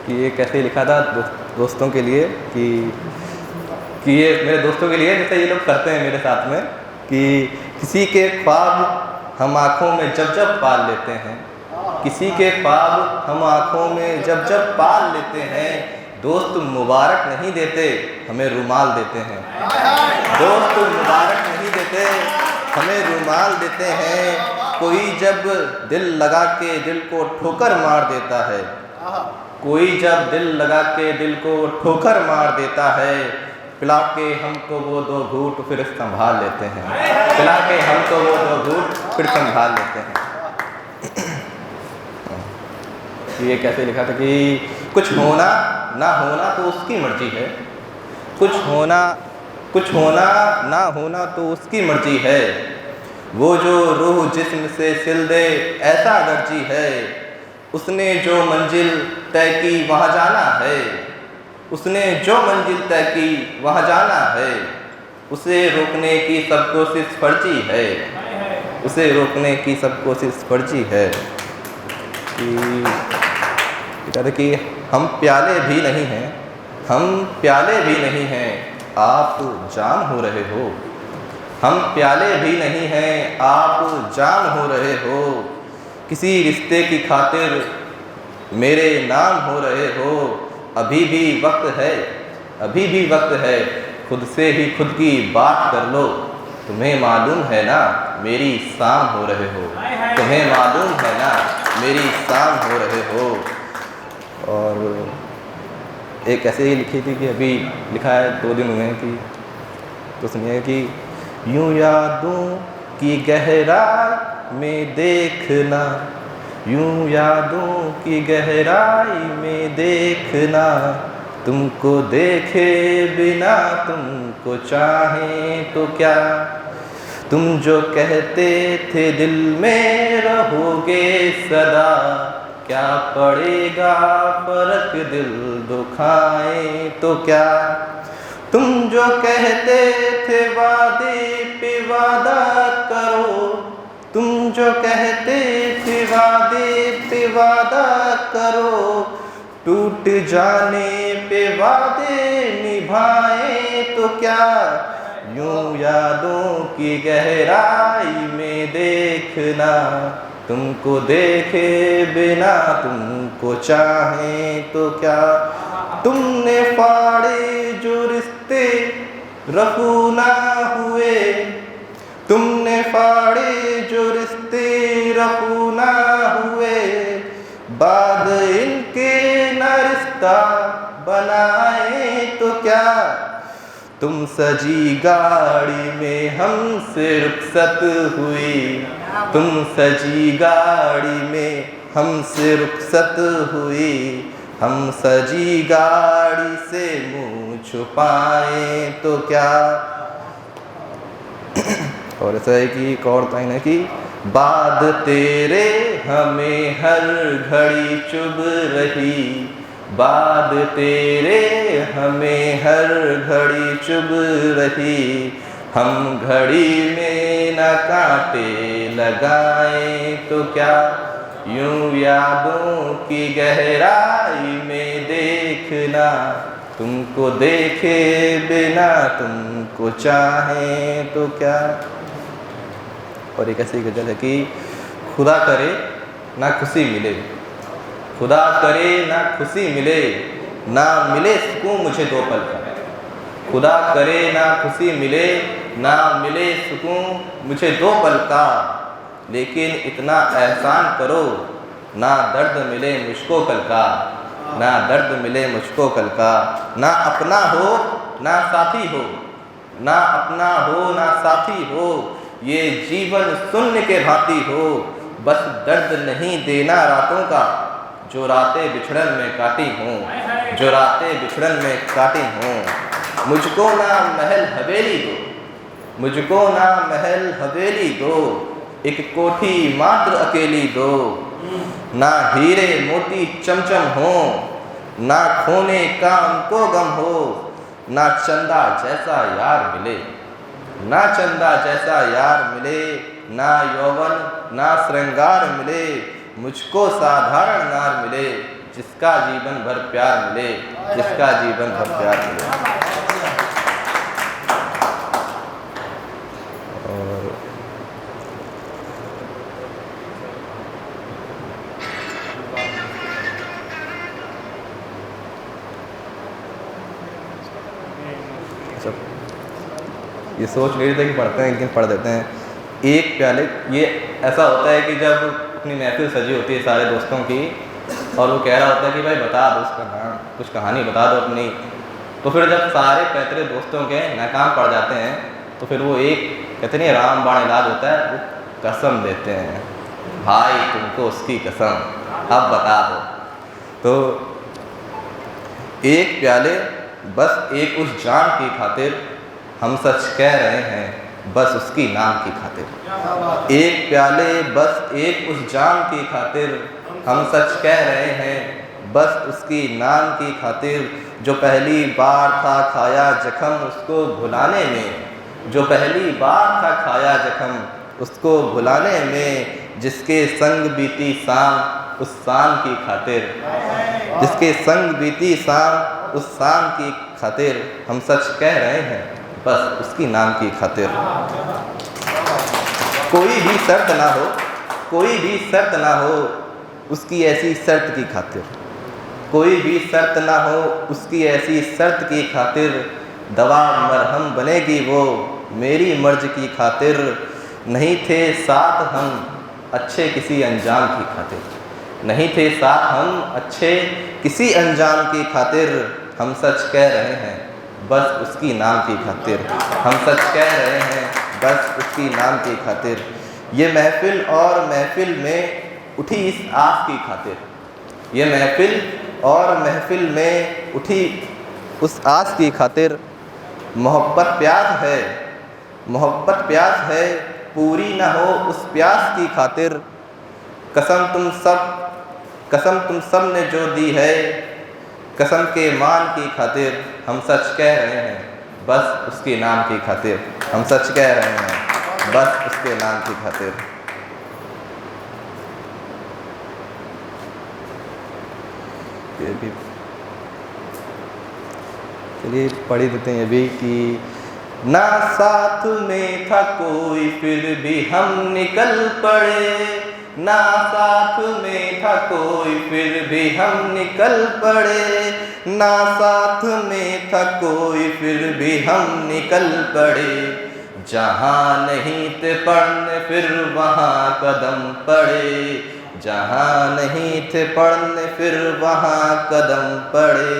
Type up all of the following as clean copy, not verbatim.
कि ये कैसे लिखा था दोस्तों के लिए कि ये मेरे दोस्तों के लिए, जैसे ये लोग करते हैं मेरे साथ में, कि किसी के ख्वाब हम आँखों में जब जब पाल लेते हैं, किसी के ख्वाब हम आँखों में जब जब पाल लेते हैं, दोस्त मुबारक नहीं देते हमें रुमाल देते हैं। दोस्त मुबारक नहीं देते हमें रुमाल देते हैं। कोई जब दिल लगा के दिल को ठोकर मार देता है, कोई जब दिल लगा के दिल को ठोकर मार देता है, पिला के हमको वो 2 घूंट फिर संभाल लेते हैं, पिला के हमको वो 2 घूंट फिर संभाल लेते हैं। ये कैसे लिखा था कि कुछ होना ना होना तो उसकी मर्जी है, कुछ होना ना होना तो उसकी मर्जी है। वो जो रूह जिस्म से सिल दे ऐसा दर्जी है, उसने जो मंजिल तय की वहाँ जाना है, उसने जो मंजिल तय की वहाँ जाना है। उसे रोकने की सब कोशिश फर्जी है, उसे रोकने की सब कोशिश फर्जी है। कि हम प्याले भी नहीं हैं, हम प्याले भी नहीं हैं, आप जाम हो रहे हो। हम प्याले भी नहीं हैं, आप जाम हो रहे हो। किसी रिश्ते की खातिर मेरे नाम हो रहे हो। अभी भी वक्त है, अभी भी वक्त है, खुद से ही खुद की बात कर लो। तुम्हें मालूम है ना मेरी शाम हो रहे हो, तुम्हें मालूम है ना मेरी शाम हो रहे हो। और एक ऐसे ही लिखी थी कि अभी लिखा है 2 दिन हुए कि, तो सुनिए कि यूं यादों की गहराई में देखना, यूं यादों की गहराई में देखना, तुमको देखे बिना तुमको चाहें तो क्या। तुम जो कहते थे दिल में रहोगे सदा, क्या पड़ेगा फर्क दिल दुखाए तो क्या। तुम जो कहते थे वादे पे वादा करो, तुम जो कहते थे वादे पे वादा करो, टूट जाने पे वादे निभाए तो क्या। यूं यादों की गहराई में देखना, तुमको देखे बिना तुमको चाहें तो क्या। तुमने फाड़े जो रिश्ते रफू ना हुए, तुमने फाड़े जो रिश्ते रफू ना हुए, बाद इनके न रिश्ता बनाए तो क्या। तुम सजी गाड़ी में हमसे रुखसत हुई, तुम सजी गाड़ी में हमसे रुखसत हुई, हम सजी गाड़ी से मुँह छुपाए तो क्या। और ऐसा है कि एक और लाइन है कि बात तेरे हमें हर घड़ी चुभ रही, बात तेरे हमें हर घड़ी चुभ रही, हम घड़ी में न कांटे लगाए तो क्या। यूं यादों की गहराई में देखना, तुमको देखे बिना तुमको चाहे तो क्या। और एक ऐसी गज़ल है कि खुदा करे ना खुशी मिले, खुदा करे ना खुशी मिले, ना मिले सुकून मुझे 2 पल का। खुदा करे ना खुशी मिले, ना मिले सुकून मुझे 2 पल का, लेकिन इतना एहसान करो ना दर्द मिले मुझको कल का, ना दर्द मिले मुझको कल का। ना अपना हो ना साथी हो, ना अपना हो ना साथी हो, ये जीवन शून्य के भांति हो, बस दर्द नहीं देना रातों का, जो रातें बिछड़न में काटी हों, जो रातें बिछड़न में काटी हों। मुझको ना महल हवेली दो, मुझको ना महल हवेली दो, एक कोठी मात्र अकेली दो, ना हीरे मोती चमचम हो, ना खोने का हमको गम हो, ना चंदा जैसा यार मिले, ना चंदा जैसा यार मिले, ना यौवन ना श्रृंगार मिले, मुझको साधारण नार मिले, जिसका जीवन भर प्यार मिले, जिसका जीवन भर प्यार मिले। और ये सोच नहीं रहे थे कि पढ़ते हैं, लेकिन पढ़ देते हैं। एक प्याले, ये ऐसा होता है कि जब अपनी महफिल सजी होती है सारे दोस्तों की, और वो कह रहा होता है कि भाई बता दो उसका नाम, कुछ कहानी बता दो अपनी। तो फिर जब सारे पैतरे दोस्तों के नाकाम पड़ जाते हैं, तो फिर वो एक कहते नहीं राम बाण इलाज होता है, वो कसम देते हैं, भाई तुमको उसकी कसम, अब बता दो। तो एक प्याले बस एक उस जान की खातिर, हम सच कह रहे हैं बस उसकी नाम की खातिर। एक प्याले बस एक उस जान की खातिर, हम सच कह रहे हैं बस उसकी नाम की खातिर। जो पहली बार था खाया जख्म उसको भुलाने में, जो पहली बार था खाया जख्म उसको भुलाने में, जिसके संग बीती शाम उस शाम की खातिर, जिसके संग बीती शाम उस शाम की खातिर, हम सच कह रहे हैं बस उसकी नाम की खातिर। कोई भी शर्त ना हो, कोई भी शर्त ना हो उसकी ऐसी शर्त की खातिर, कोई भी शर्त ना हो उसकी ऐसी शर्त की खातिर। दवा मरहम बनेगी वो मेरी मर्ज की खातिर, नहीं थे साथ हम अच्छे किसी अंजाम की खातिर, नहीं थे साथ हम अच्छे किसी अंजाम की खातिर। हम सच कह रहे हैं बस उसकी नाम की खातिर, हम सच कह रहे हैं बस उसकी नाम की खातिर। ये महफिल और महफिल में उठी इस आस की खातिर, ये महफिल और महफिल में उठी उस आस की खातिर। मोहब्बत प्यास है, मोहब्बत प्यास है, पूरी ना हो उस प्यास की खातिर। कसम तुम सब ने जो दी है, कसम के मान की खातिर। हम सच कह रहे हैं बस उसके नाम की खातिर, हम सच कह रहे हैं बस उसके नाम की खातिर। ये भी चलिए पढ़ ही देते हैं ये भी कि ना साथ में था कोई फिर भी हम निकल पड़े, ना साथ में था कोई फिर भी हम निकल पड़े, ना साथ में था कोई फिर भी हम निकल पड़े। जहाँ नहीं थे पढ़ने फिर वहाँ कदम पड़े, जहाँ नहीं थे पढ़ने फिर वहाँ कदम पड़े।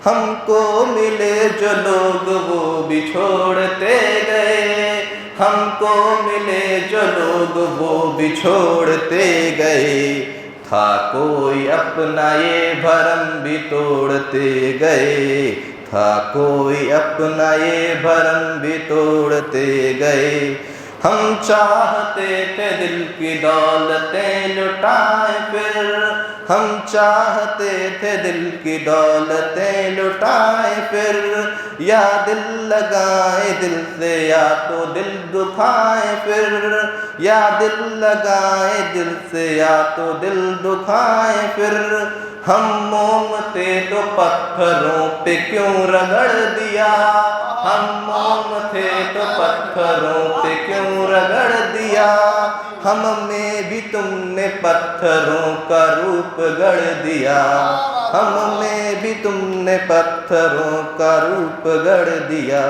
हमको मिले जो लोग वो भी छोड़ते गए, हमको मिले जो लोग वो भी छोड़ते गए। था कोई अपना ये भरम भी तोड़ते गए, था कोई अपना ये भरम भी तोड़ते गए। हम चाहते थे दिल की दौलतें लुटाएं फिर, हम चाहते थे दिल की दौलतें लुटाएं फिर। या दिल लगाए दिल से या तो दिल दुखाएं फिर, या दिल लगाए दिल से या तो दिल दुखाएं फिर। हम मोम थे तो पत्थरों पे क्यों रगड़ दिया, हम मोम थे तो पत्थरों पे क्यों रगड़ दिया। हम में भी तुमने पत्थरों का रूप गढ़ दिया, हम में भी तुमने पत्थरों का रूप गढ़ दिया।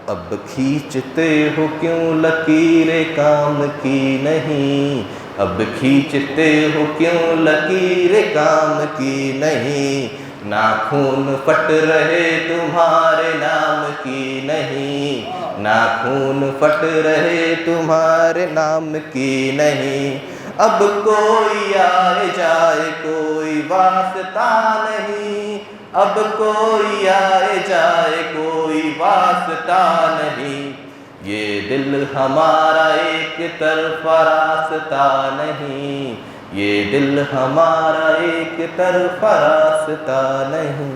अब खींचते हो क्यों लकीरें काम की नहीं, अब खींचते हो क्यों लकीरें काम की नहीं। नाखून फट रहे तुम्हारे नाम की नहीं, नाखून फट रहे तुम्हारे नाम की नहीं। अब कोई आए जाए कोई वास्ता नहीं, अब कोई आए जाए कोई वास्ता नहीं। ये दिल हमारा एक तरफा रास्ता नहीं, ये दिल हमारा एक तरफा रास्ता नहीं।